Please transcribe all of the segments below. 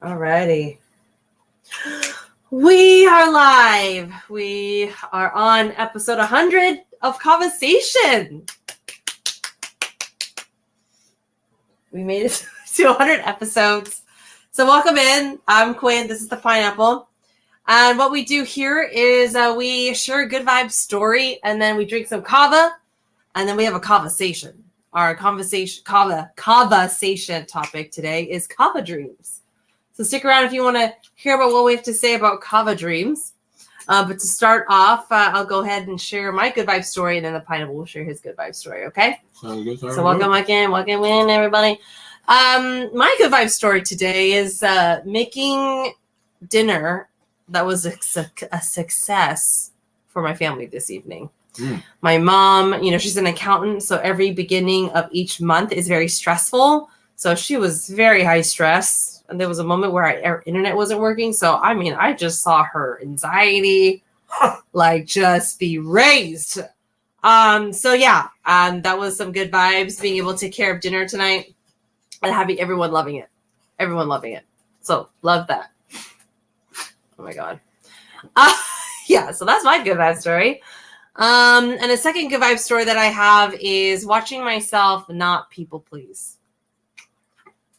Alrighty. We are live. We are on episode 100 of Kava-sation. We made it to 100 episodes. So welcome in. I'm Quinn. This is the Pineapple. And what we do here is we share a good vibe story, and then we drink some kava, and then we have a Kava-sation. Our Kava-sation topic today is Kava Dreams. So stick around if you want to hear about what we have to say about Kava Dreams. But to start off, I'll go ahead and share my good vibe story, and then the Pineapple will share his good vibe story, okay? Sounds good. So welcome in, everybody. My good vibe story today is making dinner that was a success for my family this evening. My mom, she's an accountant, so every beginning of each month is very stressful. So she was very high stress, and there was a moment where our internet wasn't working. So, I just saw her anxiety just be raised. That was some good vibes, being able to take care of dinner tonight and having everyone loving it. So love that. Oh my God. So that's my good vibe story. And a second good vibe story that I have is watching myself not people please.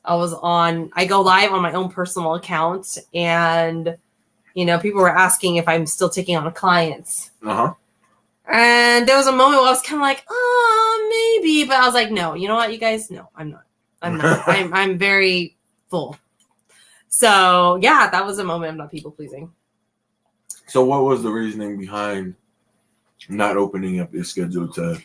I go live on my own personal account, and, people were asking if I'm still taking on clients. Uh-huh. And there was a moment where I was kind of like, oh, maybe, but I was like, no, you know what, you guys? No, I'm not. I'm very full. So yeah, that was a moment of not people pleasing. So what was the reasoning behind not opening up your schedule to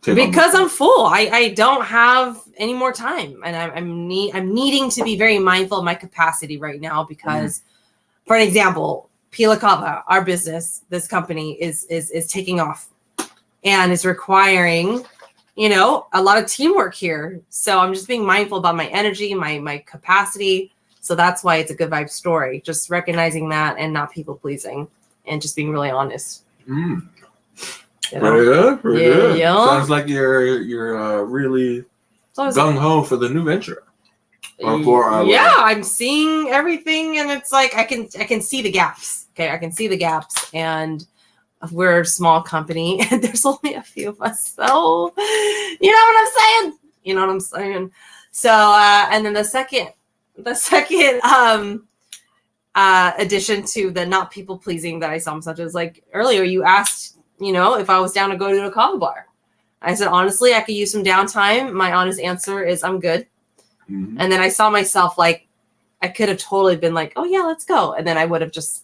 take because I'm full. I don't have any more time, and I'm needing to be very mindful of my capacity right now because, for an example, Pila Kava, our business, this company is taking off, and it's requiring, a lot of teamwork here. So I'm just being mindful about my energy, my capacity. So that's why it's a good vibe story. Just recognizing that and not people pleasing, and just being really honest. Pretty good. Yeah. Sounds like you're really gung ho for the new venture. I'm seeing everything, and it's like I can see the gaps. Okay, I can see the gaps, and we're a small company, and there's only a few of us. So, you know what I'm saying? So, and then the second addition to the not people pleasing that I saw myself is like earlier. You asked, if I was down to go to a kava bar. I said, honestly, I could use some downtime. My honest answer is I'm good. Mm-hmm. And then I saw myself like, I could have totally been like, oh yeah, let's go. And then I would have just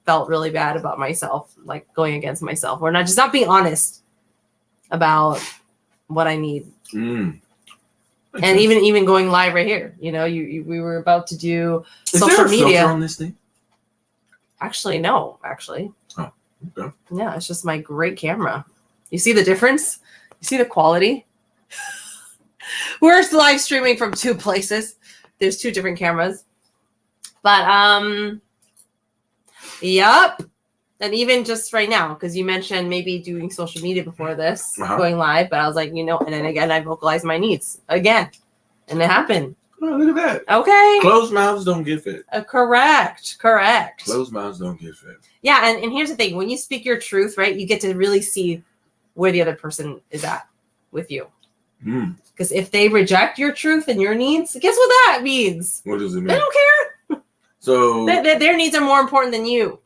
felt really bad about myself, like going against myself, or not being honest about what I need. And even going live right here, we were about to do social media. Is there a filter on this thing? No. Okay. Yeah, it's just my great camera. You see the difference? You see the quality? We're live streaming from two places. There's two different cameras. But yep. And even just right now, because you mentioned maybe doing social media before this, going live, but I was like, and then again I vocalized my needs again. And it happened. Oh, look at that. Okay. Closed mouths don't get fed. Correct. Closed mouths don't get fed. Yeah, and here's the thing. When you speak your truth, right, you get to really see where the other person is at with you. Because if they reject your truth and your needs, guess what that means? What does it mean? They don't care. So their needs are more important than you,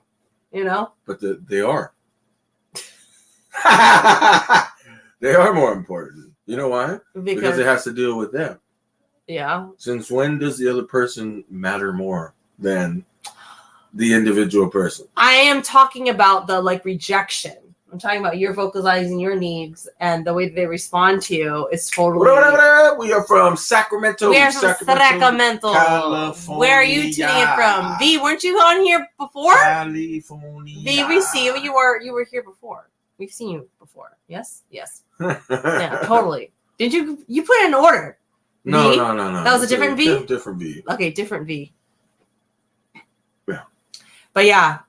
But they are. They are more important. You know why? Because it has to deal with them. Yeah. Since when does the other person matter more than the individual person? I am talking about the rejection. I'm talking about you're vocalizing your needs, and the way they respond to you is totally. We are from Sacramento. We are from Sacramento, California. Where are you tuning in from? V, weren't you on here before? California. V, we see you. You were here before. We've seen you before. Yes. Yeah, totally. Did you put in an order? No. That was a different V? Different V. Okay, different V. Yeah. But yeah.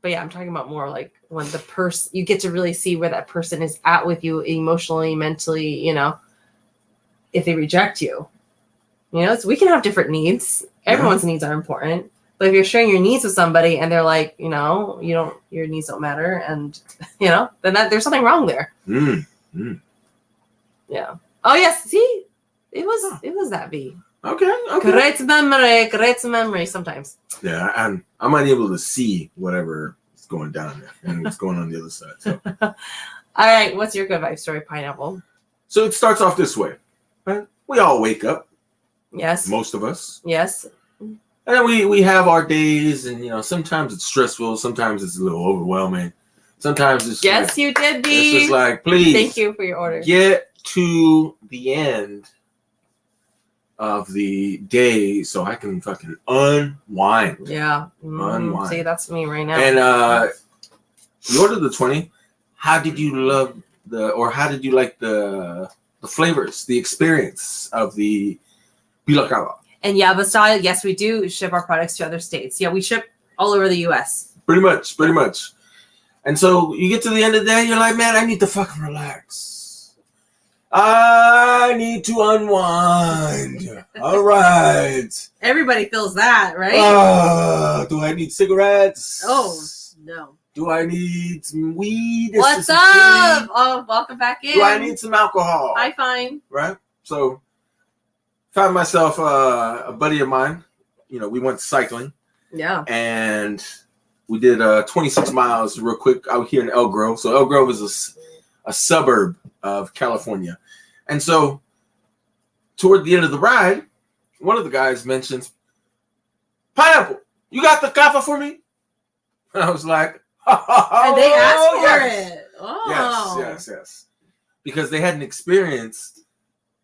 But yeah, I'm talking about more like when the person, you get to really see where that person is at with you emotionally, mentally, if they reject you, we can have different needs. Everyone's needs are important. But if you're sharing your needs with somebody and they're like, your needs don't matter, and then there's something wrong there. Yeah. Oh yes. See, it was that V. Okay. Great memory. Sometimes. Yeah, I'm unable to see whatever is going down there and what's going on the other side. So. All right. What's your good vibe story, Pineapple? So it starts off this way. Right? We all wake up. Yes. Most of us. Yes. And we have our days, and sometimes it's stressful, sometimes it's a little overwhelming, sometimes it's you did, B. It's just like, please, thank you for your order. Get to the end of the day so I can fucking unwind. Yeah, unwind. See, that's me right now. And you ordered the 20. How did you like the flavors, the experience of the Pila Kava? And Yaba style, yes, we do ship our products to other states. Yeah, we ship all over the U.S. Pretty much. And so you get to the end of the day, you're like, man, I need to fucking relax. I need to unwind. All right. Everybody feels that, right? Do I need cigarettes? Oh, no. Do I need some weed? What's up? Oh, welcome back in. Do I need some alcohol? Hi, fine. Right? So found myself a buddy of mine. We went cycling. Yeah. And we did 26 miles real quick out here in El Grove. So El Grove is a suburb of California. And so toward the end of the ride, one of the guys mentions, Pineapple, you got the kava for me? And I was like, and they asked for it. Oh. Yes. Because they hadn't experienced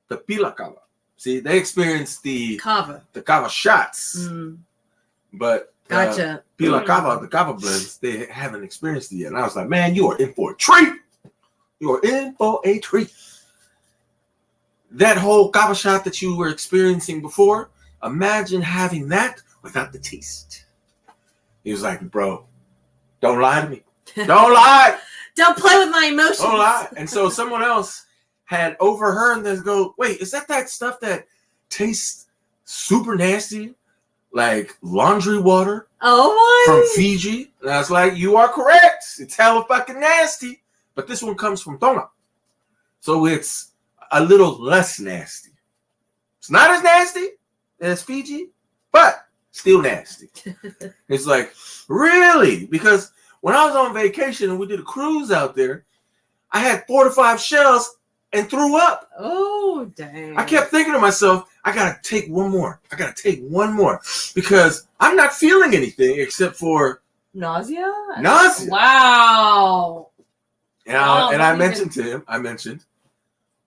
the Pila Kava. See, they experienced the Kava shots, but gotcha. Pila Kava, the Kava blends, they haven't experienced it yet. And I was like, man, you are in for a treat. You are in for a treat. That whole Kava shot that you were experiencing before, imagine having that without the taste. He was like, bro, don't lie to me. Don't lie. Don't play with my emotions. Don't lie. And so someone else had overheard and they go, wait, is that stuff that tastes super nasty, like laundry water from Fiji? And I was like, you are correct. It's hella fucking nasty. But this one comes from Tonga. So it's a little less nasty. It's not as nasty as Fiji, but still nasty. It's like, really? Because when I was on vacation and we did a cruise out there, I had 4 to 5 shells and threw up. Oh, dang. I kept thinking to myself, I got to take one more. Because I'm not feeling anything except for nausea. Wow. And I mentioned to him,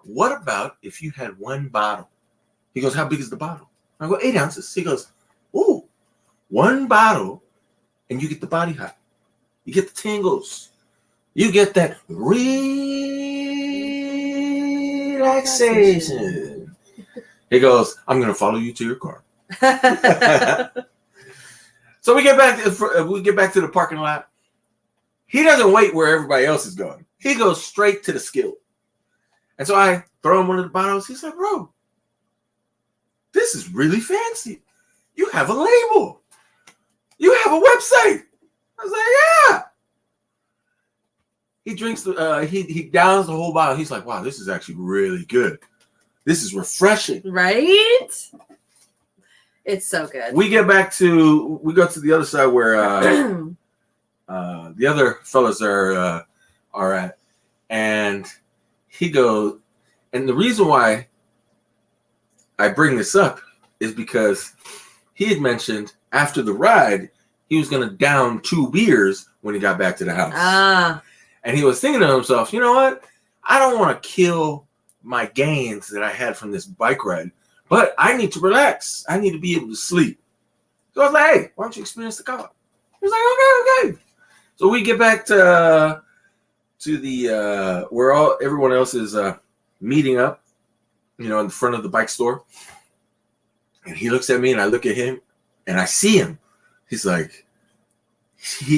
what about if you had one bottle? He goes, how big is the bottle? I go, 8 ounces. He goes, ooh, one bottle and you get the body hot. You get the tingles. You get that relaxation. He goes, I'm going to follow you to your car. So we get back to the parking lot. He doesn't wait where everybody else is going. He goes straight to the skillet. And so I throw him one of the bottles. He's like, bro, this is really fancy. You have a label. You have a website. I was like, yeah. He drinks he downs the whole bottle. He's like, wow, this is actually really good. This is refreshing. Right? It's so good. We go to the other side where the other fellas are at, and he goes, and the reason why I bring this up is because he had mentioned after the ride he was going to down 2 beers when he got back to the house. And he was thinking to himself, you know what? I don't want to kill my gains that I had from this bike ride, but I need to relax. I need to be able to sleep. So I was like, hey, why don't you experience the kava? He was like, okay. So we get back to the where everyone else is meeting up, in front of the bike store. And he looks at me and I look at him and I see him. He's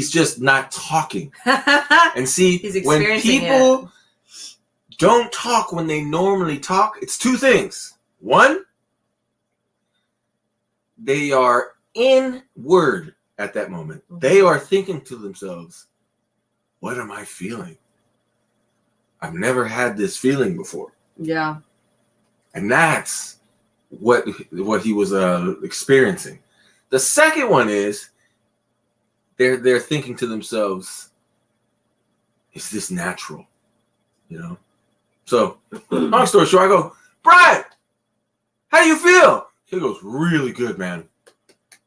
just not talking. And see, when people don't talk when they normally talk, it's 2 things. 1, they are inward at that moment. Mhm. They are thinking to themselves, what am I feeling? I've never had this feeling before. Yeah. And that's what he was experiencing. The second one is they're thinking to themselves, is this natural? You know? So, long story short, I go, Brian, how do you feel? He goes, really good, man.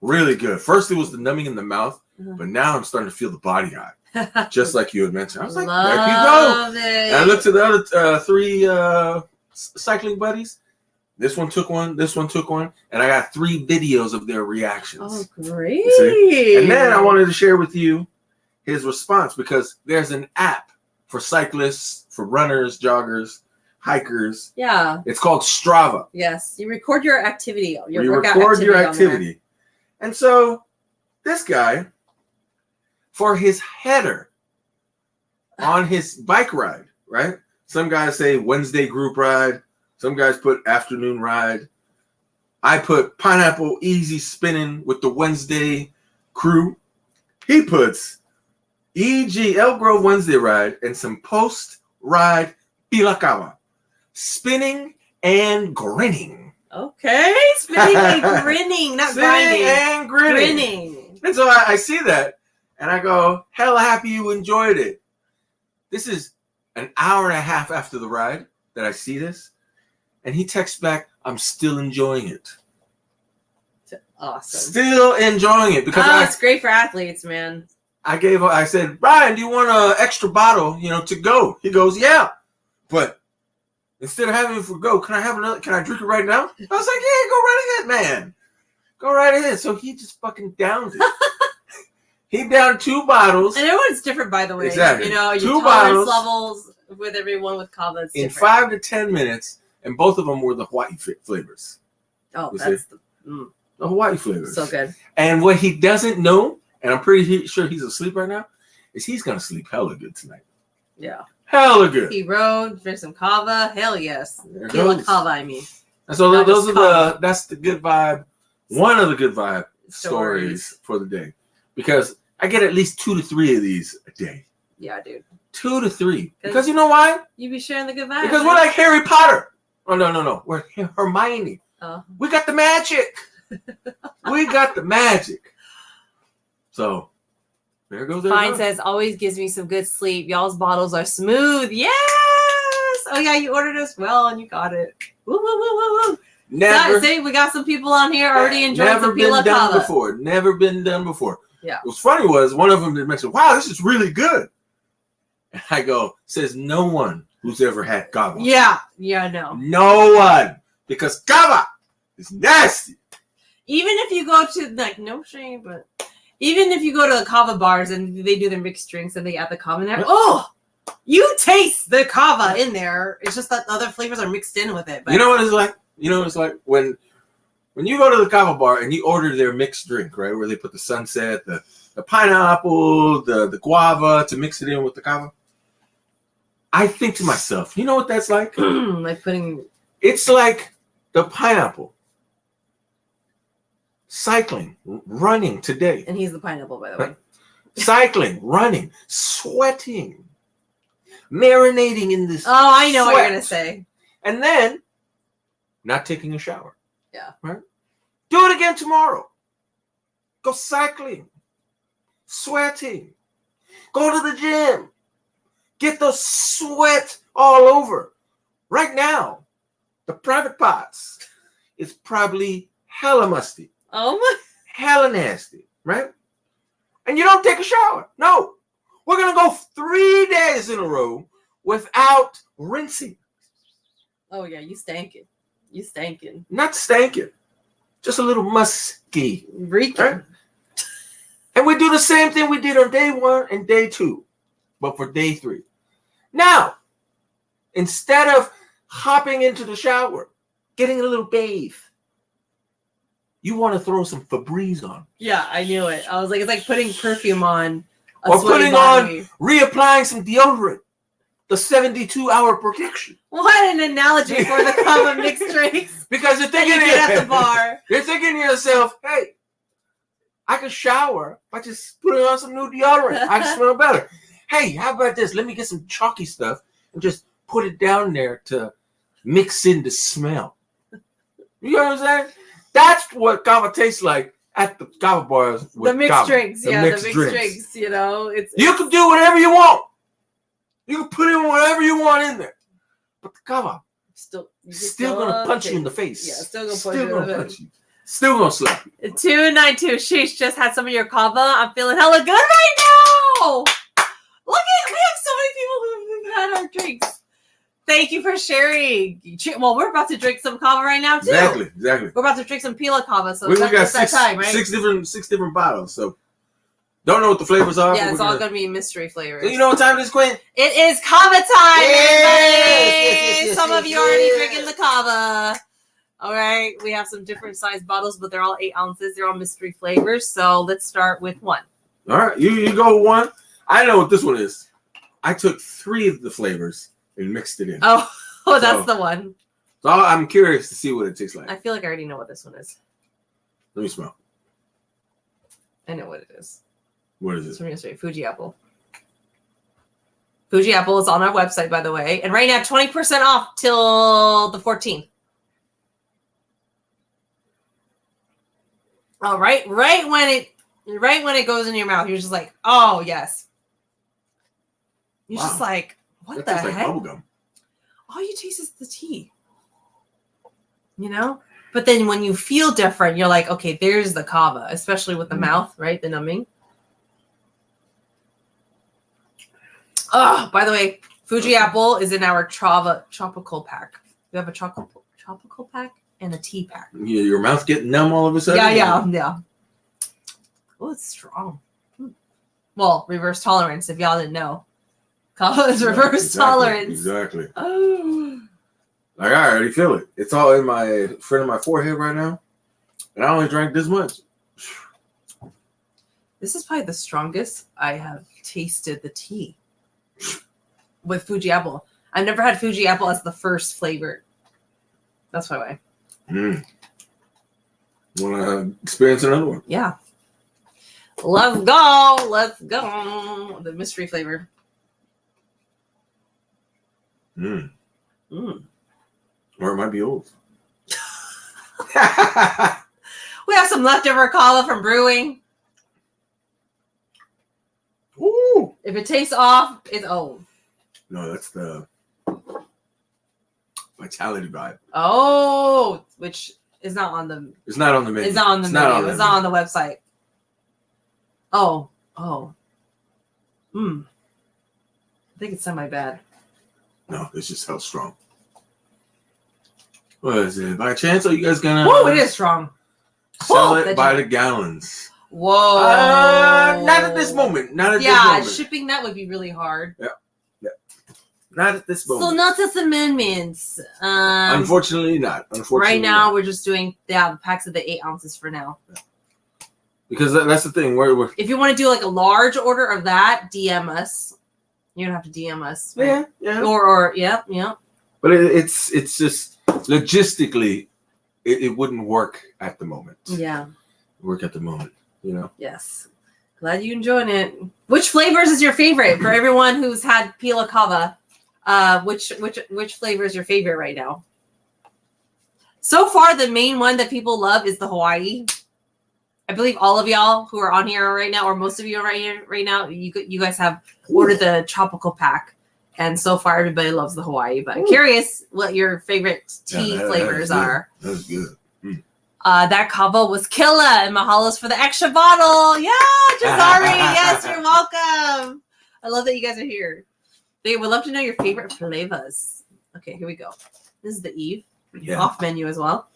Really good. First, it was the numbing in the mouth, but now I'm starting to feel the body high, just like you had mentioned. I was like, there you go. And I looked at the other three cycling buddies. This one took one, this one took one, and I got 3 videos of their reactions. Oh, great. And then I wanted to share with you his response, because there's an app for cyclists, for runners, joggers, hikers. Yeah. It's called Strava. Yes. You record your activity. You record your activity. And so this guy, for his header on his bike ride, right? Some guys say Wednesday group ride. Some guys put afternoon ride. I put pineapple easy spinning with the Wednesday crew. He puts E.G. Elk Grove Wednesday ride and some post-ride Pilakawa. Spinning and grinning. Okay. Spinning and grinning, not grinding. Spinning and grinning. Grinning. And so I see that, and I go, hell happy you enjoyed it. This is an hour and a half after the ride that I see this. And he texts back, I'm still enjoying it. Awesome. Still enjoying it. Because it's great for athletes, man. I said, Brian, do you want an extra bottle, to go? He goes, yeah. But instead of having it for go, can I have another? Can I drink it right now? I was like, yeah, go right ahead, man. Go right ahead. So he just fucking downed it. He downed 2 bottles. And everyone's different, by the way. Exactly. Your 2 tolerance bottles levels with everyone with Kava is in different. 5 to 10 minutes, and both of them were the Hawaii flavors. Oh, You that's the Hawaii flavors. so good. And what he doesn't know, and I'm pretty sure he's asleep right now, is he's gonna sleep hella good tonight. Yeah. Hella good. He rode, drink some Kava. Hell yes. There it Kila goes. Kava, I mean. And so Not those just are Kava. that's the good vibe. One of the good vibe stories for the day, because I get at least 2 to 3 of these a day. Yeah, dude. 2 to 3. Because you know why? You be sharing the good vibes. Because we're like Harry Potter. Oh no. We're Hermione. Oh. We got the magic. We got the magic. So there goes that. Fine says, always gives me some good sleep. Y'all's bottles are smooth. Yes. Oh, yeah, you ordered us well and you got it. Woo, woo, woo, woo, woo. Never. See, we got some people on here already enjoying Never some been Pila done Kava. before. Never been done before. Yeah. What's funny was one of them that mentioned, wow, this is really good. And I go, says no one who's ever had Kava. Yeah, no. No one. Because Kava is nasty. Even if you go to, like, no shame, but even if you go to the Kava bars and they do their mixed drinks and they add the Kava in there, you taste the Kava in there. It's just that the other flavors are mixed in with it. But You know what it's like? It's like when you go to the Kava bar and you order their mixed drink, right? Where they put the sunset, the pineapple, the guava to mix it in with the Kava. I think to myself, you know what that's like? like putting... It's like the pineapple. Cycling, running today. And he's the pineapple, by the way. Cycling, running, sweating, marinating in this. Oh, I know what you're sweat. going to say. And then not taking a shower. Yeah. Right? Do it again tomorrow. Go cycling, sweating, go to the gym, get the sweat all over. Right now, the private parts is probably hella musty. Oh my! Hella nasty, right? And you don't take a shower. No. We're going to go 3 days in a row without rinsing. Oh yeah, you stankin'. You stankin'. Not stankin'. Just a little musky. Reeking. Right? And we do the same thing we did on day 1 and day 2. But for day 3. Now, instead of hopping into the shower, getting a little bathe, you want to throw some Febreze on. Yeah, I knew it. I was like, it's like putting perfume on a Or sweaty putting body. on, reapplying some deodorant. the 72-hour protection. What an analogy for the Kava mixed drinks. Because you're That thinking you get at the bar. You're thinking to yourself, hey, I can shower by just putting on some new deodorant. I can smell better. Hey, how about this? Let me get some chalky stuff and just put it down there to mix in the smell. You know what I'm saying? That's what Kava tastes like at the Kava bars. With The mixed Kava. drinks. The Yeah, mixed the mixed drinks. drinks. You know, You can do whatever you want. You can put in whatever you want in there. But the Kava still gonna punch you in the face. Yeah, still gonna punch you in the face. Still gonna slap you. 292. Sheesh, just had some of your Kava. I'm feeling hella good right now. Look at, we have so many people who've had our drinks. Thank you for sharing. Well, we're about to drink some Kava right now too. Exactly. We're about to drink some Pila Kava, so We that's got that time, right? six different bottles. So don't know what the flavors are. Yeah, but it's we're all gonna be mystery flavors. So you know what time it is, Quinn? It is Kava time, Yes, everybody. Some of you already drinking the Kava. All right, we have some different size bottles, but they're all 8 ounces. They're all mystery flavors. So let's start with one. All right, you go with one. I know what this one is. I took 3 of the flavors and mixed it in. Oh, that's the one. So I'm curious to see what it tastes like. I feel like I already know what this one is. Let me smell. I know what it is. What is It's it? from yesterday. Fuji apple. Fuji apple is on our website, by the way, and right now 20% off till the 14th. Oh, right when it goes in your mouth, you're just like, oh yes. You're just like, what That the tastes like heck? bubblegum. All you taste is the tea. You know? But then when you feel different, you're like, okay, there's the Kava, especially with the mouth, right? The numbing. Oh, by the way, Fuji apple is in our tropical pack. We have a tropical pack and a tea pack. Yeah, your mouth getting numb all of a sudden? Yeah. Oh, it's strong. Well, reverse tolerance, if y'all didn't know. Kava is reverse tolerance. Exactly. Oh. Like, I already feel it. It's all in my front of my forehead right now. And I only drank this much. This is probably the strongest I have tasted the tea with Fuji apple. I've never had Fuji apple as the first flavor. That's why. Want to experience another one? Yeah. Let's go. The mystery flavor. Mm. Mm. Or it might be old. We have some leftover Kava from brewing. Ooh. If it tastes off, it's old. No, that's the Vitality Vibe. Oh, which is not on the. It's not on the menu. It's not on the menu. It's not on the website. Oh. I think it's semi-bad. No, it's just how strong. What is it? By chance, are you guys gonna? Whoa, it is strong. Sell it by the gallons. Whoa. Not at this moment. Not at this Yeah, moment. shipping that would be really hard. Yeah. Not at this moment. So not this amendments. Unfortunately not. Right now, we're just doing the packs of the 8 ounces for now. Because that's the thing. We're If you want to do like a large order of that, DM us. You don't have to DM us. Right? yeah. Or yeah. But it's just logistically, it wouldn't work at the moment. Yeah. Work at the moment, you know. Yes. Glad you enjoyed it. Which flavors is your favorite for everyone who's had Pila Kava? Which flavor is your favorite right now? So far, the main one that people love is the Hawaii. I believe all of y'all who are on here right now, or most of you are right now, you guys have ordered the tropical pack, and so far everybody loves the Hawaii. But I'm curious what your favorite tea flavors are. That's good. That Kava was killer, and mahalos for the extra bottle. Yeah, Jazari, yes, you're welcome. I love that you guys are here. They would love to know your favorite flavors. Okay, here we go. This is the Eve off menu as well,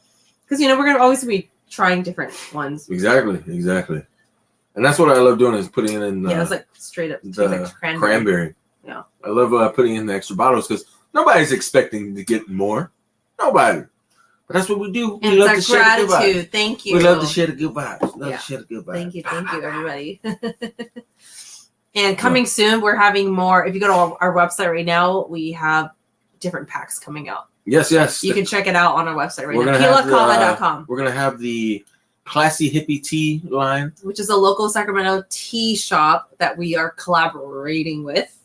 because we're gonna always be trying different ones. Exactly, and that's what I love doing is putting it in. It's like straight up the cranberry. Yeah, I love putting in the extra bottles because nobody's expecting to get more. Nobody. But that's what we do. And we love it's to our share the good gratitude. vibes. Thank you. We love to share the good vibes. Thank you, everybody. And coming soon, we're having more. If you go to our website right now, we have different packs coming out. Yes. You can check it out on our website right We're now. gonna have PilaKava.com. We're going to have the Classy Hippie Tea line. Which is a local Sacramento tea shop that we are collaborating with.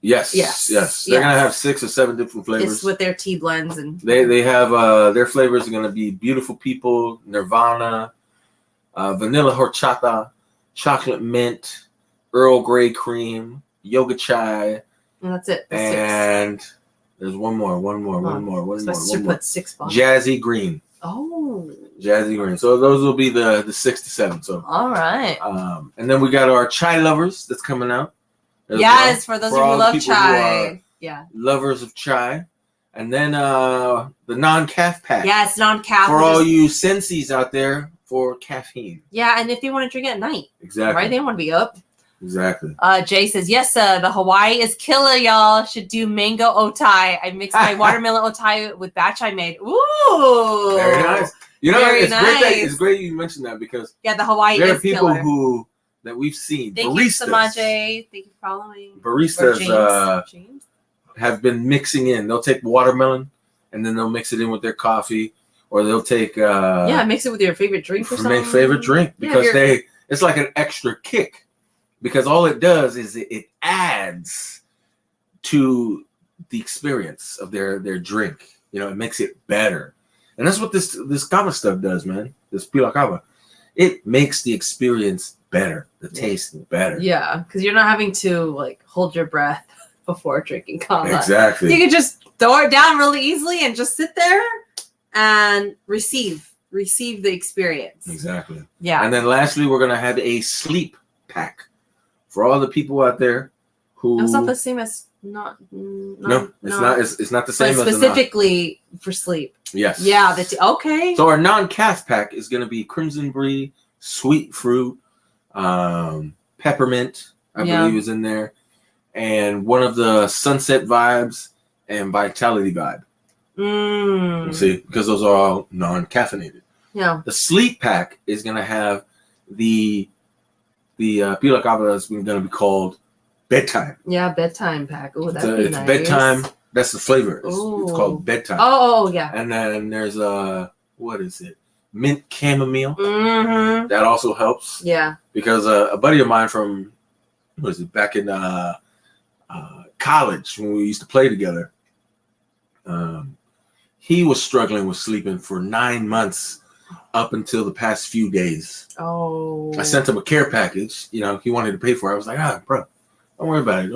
Yes. They're going to have 6 or 7 different flavors. It's with their tea blends. And they have their flavors are going to be Beautiful People, Nirvana, Vanilla Horchata, Chocolate Mint, Earl Grey Cream, Yoga Chai. And that's it. And there's one more. Put 6 bottles. Jazzy Green. Oh. Jazzy Green. So those will be the 6 to 7. So all right. And then we got our chai lovers that's coming out. Yes, for those of you who love chai. Lovers of chai. And then the non-caf pack. Yes, non-caf. For all you sensies out there for caffeine. Yeah, and if they want to drink at night. Exactly. Right? They want to be up. Exactly. Jay says, yes, the Hawaii is killer, y'all. Should do mango otai. I mixed my watermelon otai with batch I made. Ooh. Very nice. You know, it's great you mentioned that because the Hawaii there is are people killer. that we've seen. Thank baristas. you, Samaje. Thank you for following. Baristas James? have been mixing in. They'll take watermelon and then they'll mix it in with their coffee, or they'll take mix it with your favorite drink or something. Favorite drink because it's like an extra kick. Because all it does is it adds to the experience of their drink. You know, it makes it better. And that's what this kava stuff does, man. This pila kava. It makes the experience better. The taste better. Yeah, because you're not having to hold your breath before drinking kava. Exactly. You can just throw it down really easily and just sit there and receive the experience. Exactly. Yeah. And then lastly, we're going to have a sleep pack. For all the people out there who... It's not the same as It's not the same as specifically for sleep. Yes. Yeah. Okay. So our non-caf pack is going to be Crimson Brie, Sweet Fruit, Peppermint, I believe is in there, and one of the Sunset Vibes and Vitality Vibe. You see, because those are all non-caffeinated. Yeah. The sleep pack is going to have the pila kava is going to be called bedtime. Yeah, bedtime pack. Oh, that'd be it's nice. Bedtime. That's the flavor. It's called bedtime. Oh, yeah. And then there's what is it? Mint chamomile. Mm-hmm. That also helps. Yeah. Because a buddy of mine from back in college when we used to play together, he was struggling with sleeping for 9 months. Up until the past few days. Oh. I sent him a care package. You know, he wanted to pay for it. I was like, bro, don't worry about it.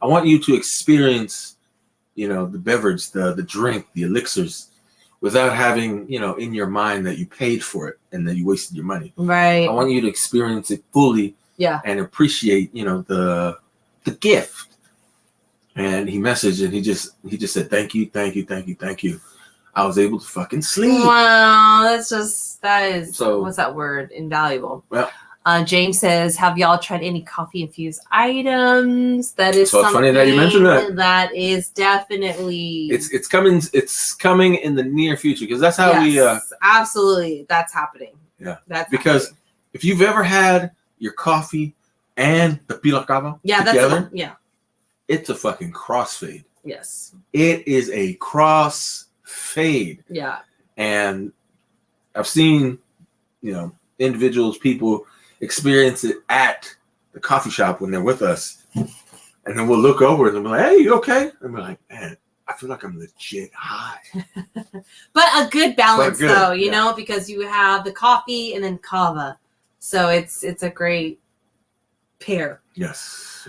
I want you to experience, the beverage, the drink, the elixirs, without having, in your mind that you paid for it and that you wasted your money. Right. I want you to experience it fully. Yeah. And appreciate, the gift. And he messaged and he just said, thank you. I was able to fucking sleep. Wow, that is what's that word? Invaluable. Well, James says, have y'all tried any coffee infused items? That is so funny that you mentioned that. That is definitely it's coming in the near future because that's how absolutely that's happening. Yeah. That's because happening. If you've ever had your coffee and the pila kava together, it's a fucking crossfade. Yes. It is a crossfade. Yeah. And I've seen, individuals, people experience it at the coffee shop when they're with us. And then we'll look over and they'll be like, hey, you okay? And we're like, man, I feel like I'm legit high. But a good balance though, you know, because you have the coffee and then kava. So it's a great pair. Yes.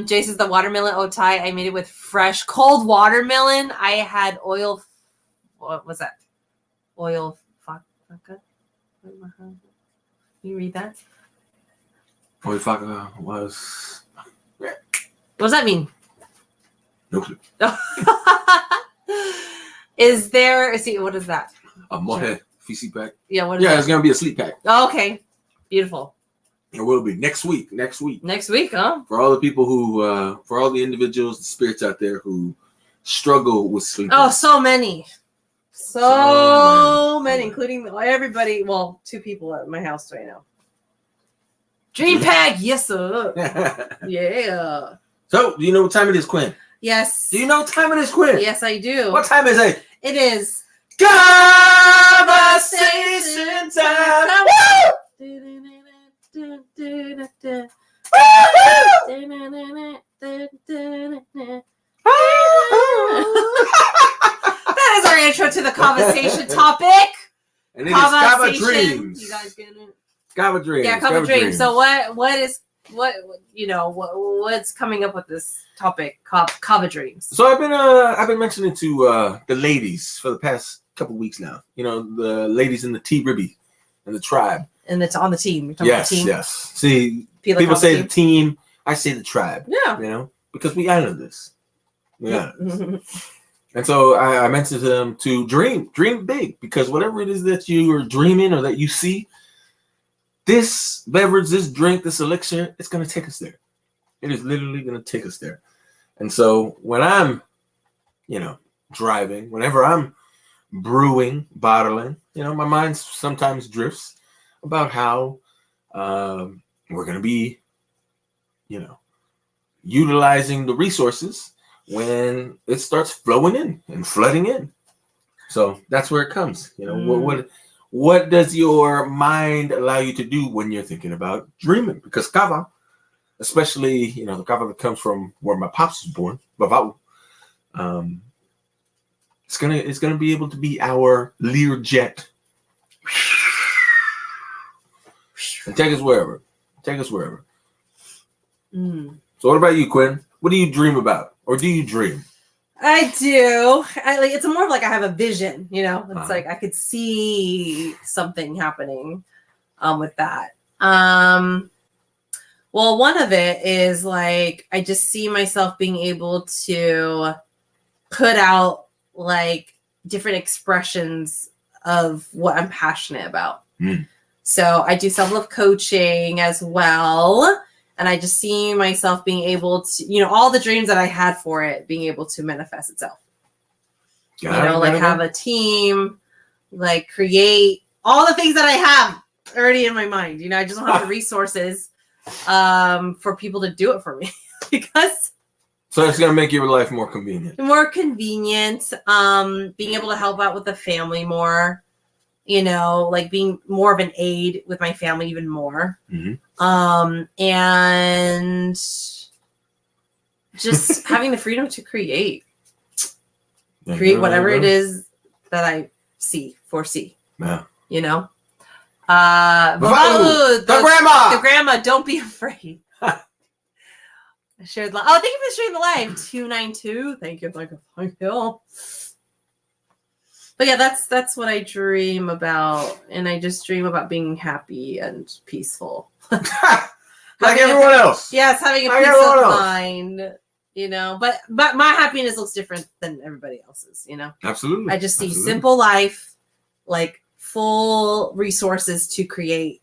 Jay says the watermelon otai, I made it with fresh cold watermelon. I had oil. What was that? Oil. Can you read that? Oil faka was. What does that mean? No clue. Is there? See, what is that? A mohe fisi pack. Yeah. What is that? It's gonna be a sleep pack. Oh, okay. Beautiful. It will be next week. Next week, huh? For all the people who, for all the individuals, the spirits out there who struggle with sleep. Oh, so many. So many, including everybody. Well, 2 people at my house right now. Dream pack, yes sir. Yeah. So, do you know what time it is, Quinn? Yes. Do you know what time it is, Quinn? Yes, I do. What time is it? It is Kava-sation time. That is our intro to the Kava-sation topic. And it is Kava Dreams. You guys get it? Kava Dreams. Yeah, Kava Dreams. So what's coming up with this topic, Kava Dreams? So I've been mentioning to the ladies for the past couple weeks now. You know, the ladies in the T-Ribby and the tribe. And it's on the team. You're talking about the team? Yes. See, people say the team. I say the tribe. Yeah. You know, because we honor this. We honor this. And so I mentioned to them to dream big, because whatever it is that you are dreaming or that you see, this beverage, this drink, this elixir, it's going to take us there. It is literally going to take us there. And so when I'm, driving, whenever I'm brewing, bottling, my mind sometimes drifts about how we're going to be, utilizing the resources when it starts flowing in and flooding in. So that's where it comes. What does your mind allow you to do when you're thinking about dreaming? Because kava, especially, the kava that comes from where my pops was born, Vavau, it's gonna be able to be our Lear jet. And take us wherever. So what about you, Quinn? What do you dream about? Or do you dream? I do. It's more of like I have a vision, It's like I could see something happening with that. Well, one of it is like I just see myself being able to put out like different expressions of what I'm passionate about. So I do self-love coaching as well. And I just see myself being able to, all the dreams that I had for it, being able to manifest itself. Have a team, like create all the things that I have already in my mind. I just don't have the resources for people to do it for me because. So it's going to make your life more convenient. Being able to help out with the family more. Like being more of an aid with my family even more. And just having the freedom to create whatever it is that I foresee. Yeah. The grandma, don't be afraid. I shared live. Oh, thank you for sharing the live. 292. Thank you. But yeah, that's what I dream about, and I just dream about being happy and peaceful, like everyone else. Yes, having a like peace of mind, But my happiness looks different than everybody else's, Absolutely. I just see simple life, like full resources to create,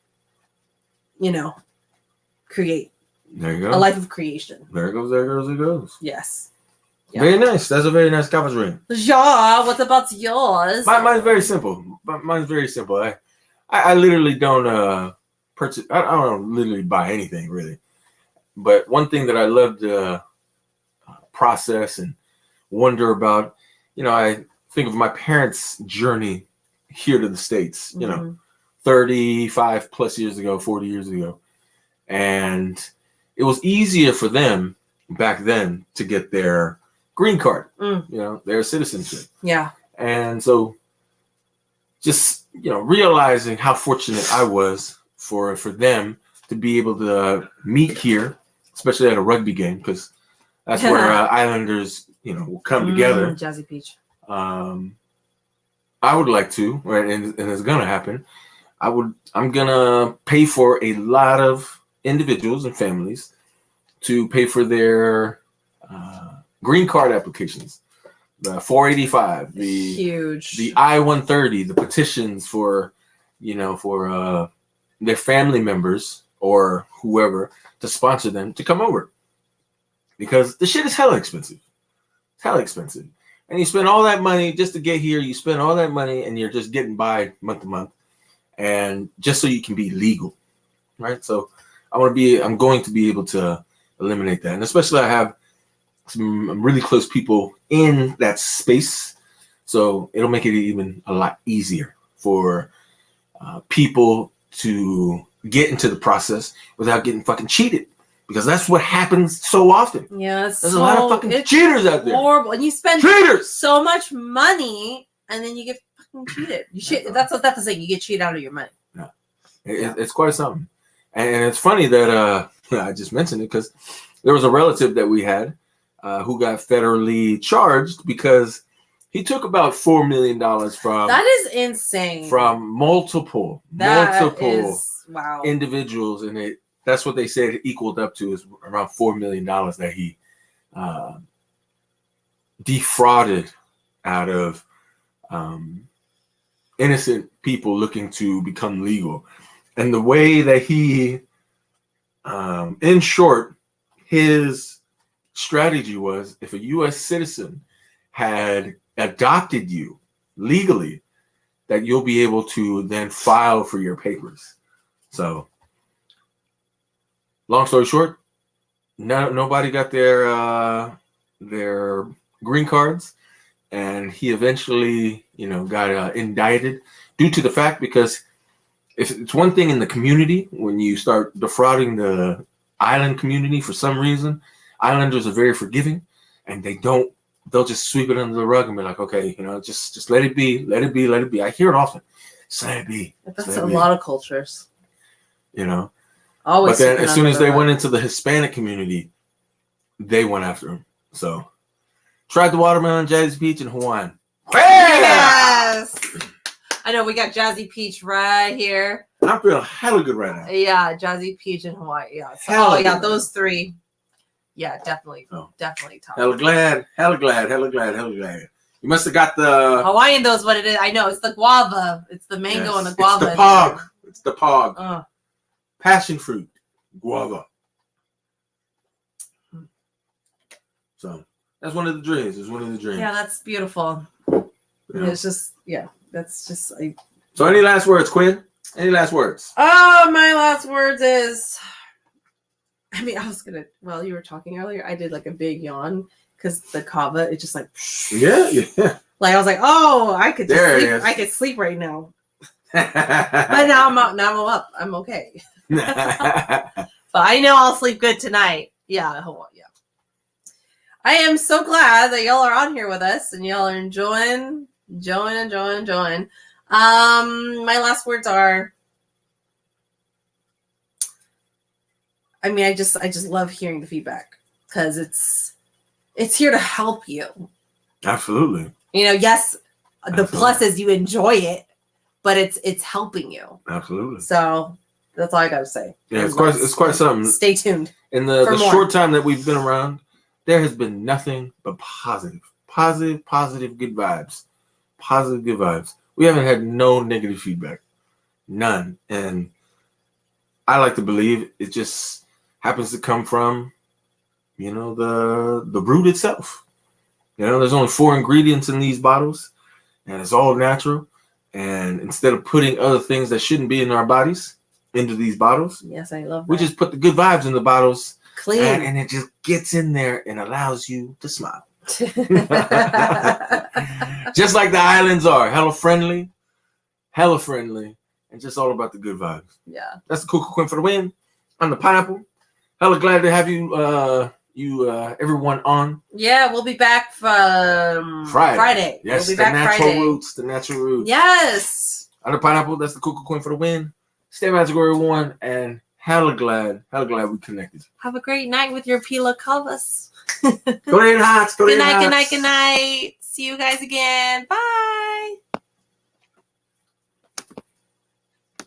create. There you go. A life of creation. There it goes. Yes. Yeah. Very nice. That's a very nice Kava dream. Yeah. What about yours? Mine's very simple. I literally don't purchase. I don't literally buy anything really. But one thing that I love to process and wonder about, I think of my parents' journey here to the States. 35 plus years ago, 40 years ago, and it was easier for them back then to get their green card, their citizenship. Yeah. And so just, realizing how fortunate I was for them to be able to meet here, especially at a rugby game, because that's where Islanders, will come together. Jazzy Peach. I would like to, right, and it's going to happen. I'm going to pay for a lot of individuals and families to pay for their green card applications, the 485, the huge, the I-130, the petitions for, for their family members or whoever to sponsor them to come over, because the shit is hella expensive. It's hella expensive, and you spend all that money just to get here. You spend all that money, and you're just getting by month to month, and just so you can be legal, right? So I'm going to be able to eliminate that. And especially I have some really close people in that space. So it'll make it even a lot easier for people to get into the process without getting fucking cheated. Because that's what happens so often. Yeah, there's a lot of fucking cheaters out there. Horrible. And you spend cheaters so much money and then you get fucking cheated. That's what that's the thing. You get cheated out of your money. Yeah. It's quite something. And it's funny that I just mentioned it because there was a relative that we had who got federally charged because he took about $4 million from. That is insane. From multiple wow. individuals, and that's what they said it equaled up to is around $4 million that he defrauded out of innocent people looking to become legal. And the way that he, in short, his strategy was if a U.S. citizen had adopted you legally, that you'll be able to then file for your papers. So, long story short, nobody got their green cards, and he eventually, got indicted due to the fact because if it's one thing in the community when you start defrauding the island community for some reason, islanders are very forgiving, and they'll just sweep it under the rug and be like, okay, just let it be, let it be, let it be. I hear it often. Just let it be. That's a lot of cultures. But Always. then as soon as they went into the Hispanic community, they went after him. So tried the watermelon, Jazzy Peach, and Hawaiian. Yes. I know we got Jazzy Peach right here. I'm feeling hella good right now. Yeah, Jazzy Peach and Hawaii. Yeah. So, those three. Yeah, definitely. Definitely top. Hella glad. You must have got the Hawaiian knows what it is. I know it's the guava. It's the mango and the guava. It's the pog. Passion fruit, guava. So that's one of the dreams. Yeah, that's beautiful. It's just, that's just. So any last words, Quinn? Any last words? Oh, my last words is. I mean, you were talking earlier. I did like a big yawn because the kava, it just like. Yeah. Like I was like, oh, I could just sleep. I could sleep right now. But now I'm up. I'm okay. But I know I'll sleep good tonight. Yeah. I am so glad that y'all are on here with us and y'all are enjoying. My last words are. I mean, I just love hearing the feedback because it's here to help you. Absolutely. Yes, the plus is you enjoy it, but it's helping you. Absolutely. So that's all I gotta say. Yeah, it's quite something. Stay tuned. In the short time that we've been around, there has been nothing but positive good vibes. Positive good vibes. We haven't had no negative feedback. None. And I like to believe it just happens to come from, the root itself. There's only 4 ingredients in these bottles, and it's all natural. And instead of putting other things that shouldn't be in our bodies into these bottles, yes, I love that. We just put the good vibes in the bottles, clean, and it just gets in there and allows you to smile. Just like the islands are, hella friendly, and just all about the good vibes. Yeah, that's the Cuckoo Quinn for the win. I'm the Pineapple. Hella glad to have you, everyone on. Yeah, we'll be back from Friday. Yes, we'll be back Friday. The natural roots. Yes. I'm the Pineapple. That's the Cuckoo Quinn for the win. Stay magical, everyone, and hella glad we connected. Have a great night with your pila cavas. Good night. Good night. See you guys again. Bye.